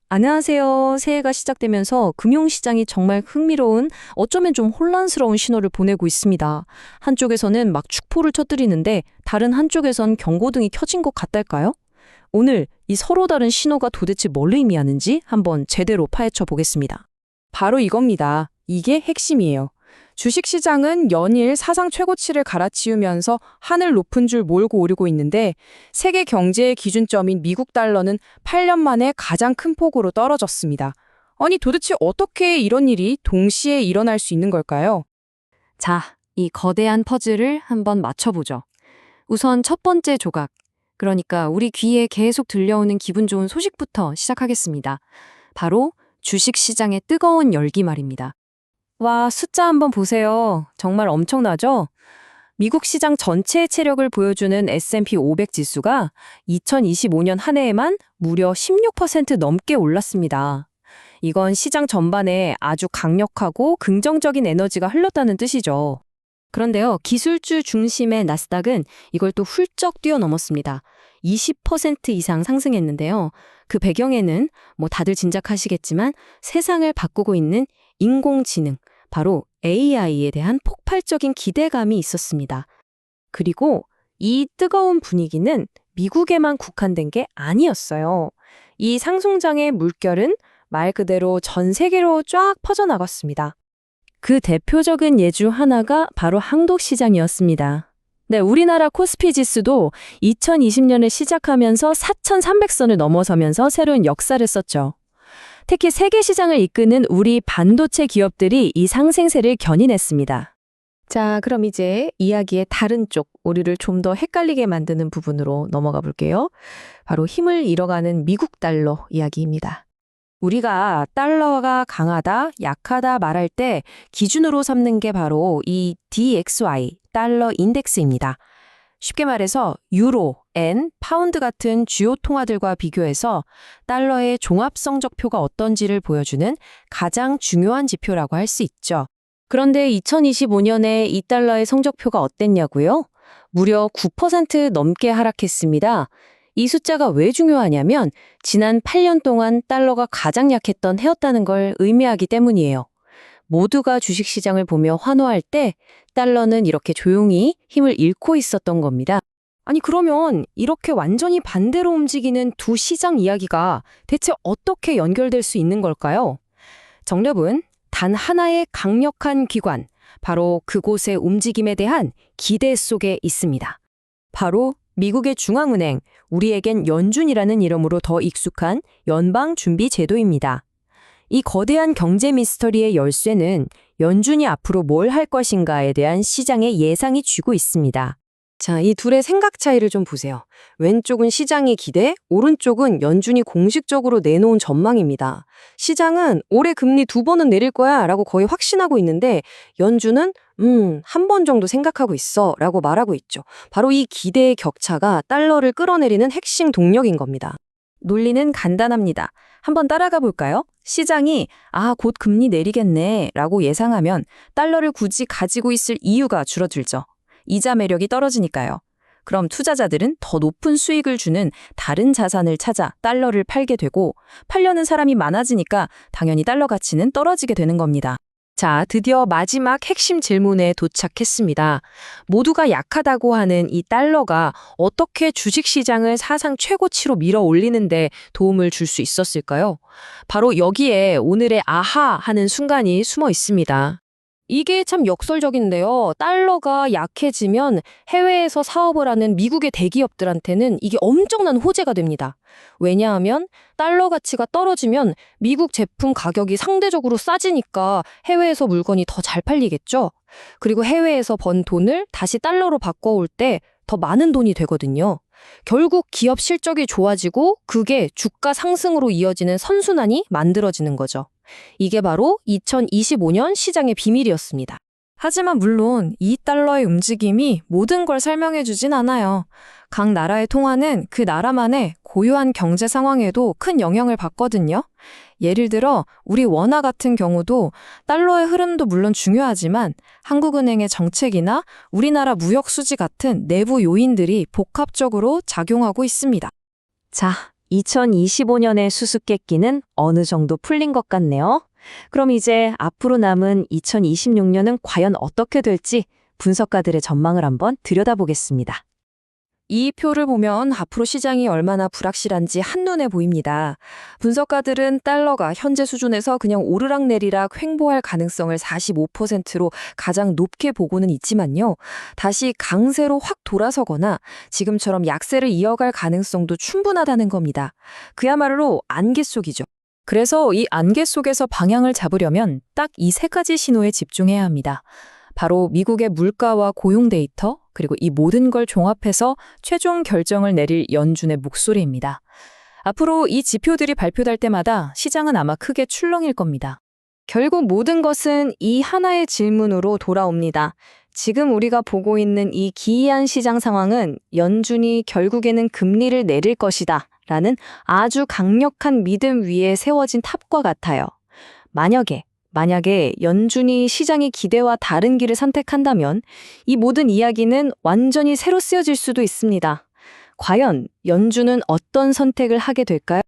안녕하세요. 새해가 시작되면서 금융시장이 정말 흥미로운, 어쩌면 좀 혼란스러운 신호를 보내고 있습니다. 한쪽에서는 막 축포를 쳐뜨리는데 다른 한쪽에선 경고등이 켜진 것 같달까요? 오늘 이 서로 다른 신호가 도대체 뭘 의미하는지 한번 제대로 파헤쳐 보겠습니다. 바로 이겁니다. 이게 핵심이에요. 주식시장은 연일 사상 최고치를 갈아치우면서 하늘 높은 줄 몰고 오르고 있는데 세계 경제의 기준점인 미국 달러는 8년 만에 가장 큰 폭으로 떨어졌습니다. 아니 도대체 어떻게 이런 일이 동시에 일어날 수 있는 걸까요? 자, 이 거대한 퍼즐을 한번 맞춰보죠. 우선 첫 번째 조각, 그러니까 우리 귀에 계속 들려오는 기분 좋은 소식부터 시작하겠습니다. 바로 주식시장의 뜨거운 열기 말입니다. 와, 숫자 한번 보세요. 정말 엄청나죠? 미국 시장 전체의 체력을 보여주는 S&P 500 지수가 2025년 한 해에만 무려 16% 넘게 올랐습니다. 이건 시장 전반에 아주 강력하고 긍정적인 에너지가 흘렀다는 뜻이죠. 그런데요, 기술주 중심의 나스닥은 이걸 또 훌쩍 뛰어넘었습니다. 20% 이상 상승했는데요. 그 배경에는 다들 짐작하시겠지만 세상을 바꾸고 있는 인공지능, 바로 AI에 대한 폭발적인 기대감이 있었습니다. 그리고 이 뜨거운 분위기는 미국에만 국한된 게 아니었어요. 이 상승장의 물결은 말 그대로 전 세계로 쫙 퍼져나갔습니다. 그 대표적인 예주 하나가 바로 한국 시장이었습니다. 네, 우리나라 코스피 지수도 2020년을 시작하면서 4,300선을 넘어서면서 새로운 역사를 썼죠. 특히 세계 시장을 이끄는 우리 반도체 기업들이 이 상승세를 견인했습니다. 자, 그럼 이제 이야기의 다른 쪽, 우리를 좀 더 헷갈리게 만드는 부분으로 넘어가 볼게요. 바로 힘을 잃어가는 미국 달러 이야기입니다. 우리가 달러가 강하다, 약하다 말할 때 기준으로 삼는 게 바로 이 DXY, 달러 인덱스입니다. 쉽게 말해서 유로, 엔, 파운드 같은 주요 통화들과 비교해서 달러의 종합 성적표가 어떤지를 보여주는 가장 중요한 지표라고 할 수 있죠. 그런데 2025년에 이 달러의 성적표가 어땠냐고요? 무려 9% 넘게 하락했습니다. 이 숫자가 왜 중요하냐면 지난 8년 동안 달러가 가장 약했던 해였다는 걸 의미하기 때문이에요. 모두가 주식시장을 보며 환호할 때 달러는 이렇게 조용히 힘을 잃고 있었던 겁니다. 아니 그러면 이렇게 완전히 반대로 움직이는 두 시장 이야기가 대체 어떻게 연결될 수 있는 걸까요? 정답은 단 하나의 강력한 기관, 바로 그곳의 움직임에 대한 기대 속에 있습니다. 바로 미국의 중앙은행, 우리에겐 연준이라는 이름으로 더 익숙한 연방준비제도입니다. 이 거대한 경제 미스터리의 열쇠는 연준이 앞으로 뭘 할 것인가에 대한 시장의 예상이 쥐고 있습니다. 자, 이 둘의 생각 차이를 좀 보세요. 왼쪽은 시장의 기대, 오른쪽은 연준이 공식적으로 내놓은 전망입니다. 시장은 올해 금리 2번은 내릴 거야 라고 거의 확신하고 있는데 연준은 한 번 정도 생각하고 있어 라고 말하고 있죠. 바로 이 기대의 격차가 달러를 끌어내리는 핵심 동력인 겁니다. 논리는 간단합니다. 한번 따라가 볼까요? 시장이 곧 금리 내리겠네 라고 예상하면 달러를 굳이 가지고 있을 이유가 줄어들죠. 이자 매력이 떨어지니까요. 그럼 투자자들은 더 높은 수익을 주는 다른 자산을 찾아 달러를 팔게 되고 팔려는 사람이 많아지니까 당연히 달러 가치는 떨어지게 되는 겁니다. 자, 드디어 마지막 핵심 질문에 도착했습니다. 모두가 약하다고 하는 이 달러가 어떻게 주식시장을 사상 최고치로 밀어 올리는데 도움을 줄 수 있었을까요? 바로 여기에 오늘의 아하 하는 순간이 숨어 있습니다. 이게 참 역설적인데요. 달러가 약해지면 해외에서 사업을 하는 미국의 대기업들한테는 이게 엄청난 호재가 됩니다. 왜냐하면 달러 가치가 떨어지면 미국 제품 가격이 상대적으로 싸지니까 해외에서 물건이 더 잘 팔리겠죠. 그리고 해외에서 번 돈을 다시 달러로 바꿔올 때 더 많은 돈이 되거든요. 결국 기업 실적이 좋아지고 그게 주가 상승으로 이어지는 선순환이 만들어지는 거죠. 이게 바로 2025년 시장의 비밀이었습니다. 하지만 물론 이 달러의 움직임이 모든 걸 설명해주진 않아요. 각 나라의 통화는 그 나라만의 고유한 경제 상황에도 큰 영향을 받거든요. 예를 들어 우리 원화 같은 경우도 달러의 흐름도 물론 중요하지만 한국은행의 정책이나 우리나라 무역 수지 같은 내부 요인들이 복합적으로 작용하고 있습니다. 자, 2025년의 수수께끼는 어느 정도 풀린 것 같네요. 그럼 이제 앞으로 남은 2026년은 과연 어떻게 될지 분석가들의 전망을 한번 들여다보겠습니다. 이 표를 보면 앞으로 시장이 얼마나 불확실한지 한눈에 보입니다. 분석가들은 달러가 현재 수준에서 그냥 오르락내리락 횡보할 가능성을 45%로 가장 높게 보고는 있지만요. 다시 강세로 확 돌아서거나 지금처럼 약세를 이어갈 가능성도 충분하다는 겁니다. 그야말로 안개 속이죠. 그래서 이 안개 속에서 방향을 잡으려면 딱 이 세 가지 신호에 집중해야 합니다. 바로 미국의 물가와 고용 데이터, 그리고 이 모든 걸 종합해서 최종 결정을 내릴 연준의 목소리입니다. 앞으로 이 지표들이 발표될 때마다 시장은 아마 크게 출렁일 겁니다. 결국 모든 것은 이 하나의 질문으로 돌아옵니다. 지금 우리가 보고 있는 이 기이한 시장 상황은 연준이 결국에는 금리를 내릴 것이다 라는 아주 강력한 믿음 위에 세워진 탑과 같아요. 만약에 연준이 시장의 기대와 다른 길을 선택한다면 이 모든 이야기는 완전히 새로 쓰여질 수도 있습니다. 과연 연준은 어떤 선택을 하게 될까요?